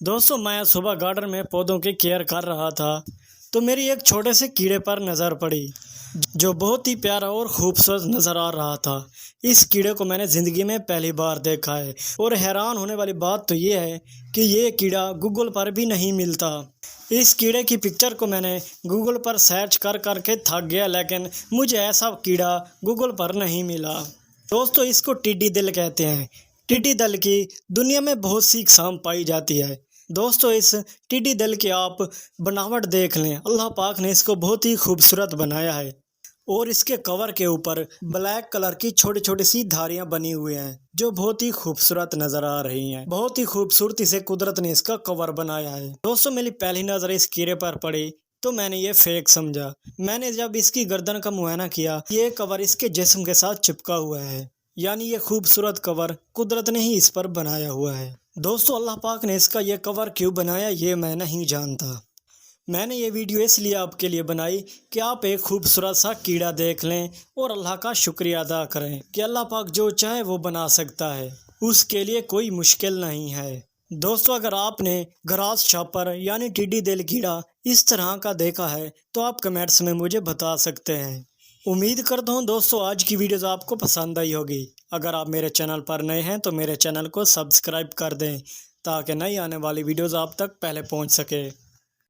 दोस्तों मैं सुबह गार्डन में पौधों की केयर कर रहा था तो मेरी एक छोटे से कीड़े पर नज़र पड़ी जो बहुत ही प्यारा और खूबसूरत नज़र आ रहा था। इस कीड़े को मैंने ज़िंदगी में पहली बार देखा है और हैरान होने वाली बात तो ये है कि ये कीड़ा गूगल पर भी नहीं मिलता। इस कीड़े की पिक्चर को मैंने गूगल पर सर्च कर करके थक गया, लेकिन मुझे ऐसा कीड़ा गूगल पर नहीं मिला। दोस्तों इसको टिड्डी दल कहते हैं। टिड्डी दल की दुनिया में बहुत सी अक़साम पाई जाती है। दोस्तों इस टिड्डी दल की आप बनावट देख लें, अल्लाह पाक ने इसको बहुत ही खूबसूरत बनाया है और इसके कवर के ऊपर ब्लैक कलर की छोटी छोटी सी धारियां बनी हुई हैं जो बहुत ही खूबसूरत नजर आ रही हैं। बहुत ही खूबसूरती से कुदरत ने इसका कवर बनाया है। दोस्तों मेरी पहली नज़र इस कीड़े पर पड़ी तो मैंने ये फेक समझा। मैंने जब इसकी गर्दन का मुआयना किया, ये कवर इसके जिस्म के साथ चिपका हुआ है, यानी ये खूबसूरत कवर कुदरत ने ही इस पर बनाया हुआ है। दोस्तों अल्लाह पाक ने इसका ये कवर क्यों बनाया ये मैं नहीं जानता। मैंने ये वीडियो इसलिए आपके लिए बनाई कि आप एक खूबसूरत सा कीड़ा देख लें और अल्लाह का शुक्रिया अदा करें कि अल्लाह पाक जो चाहे वो बना सकता है, उसके लिए कोई मुश्किल नहीं है। दोस्तों अगर आपने ग्रास शॉपर यानी टिड्डी दल कीड़ा इस तरह का देखा है तो आप कमेंट्स में मुझे बता सकते हैं। उम्मीद करता हूँ दोस्तों आज की वीडियोस आपको पसंद आई होगी। अगर आप मेरे चैनल पर नए हैं तो मेरे चैनल को सब्सक्राइब कर दें ताकि नई आने वाली वीडियोस आप तक पहले पहुँच सके।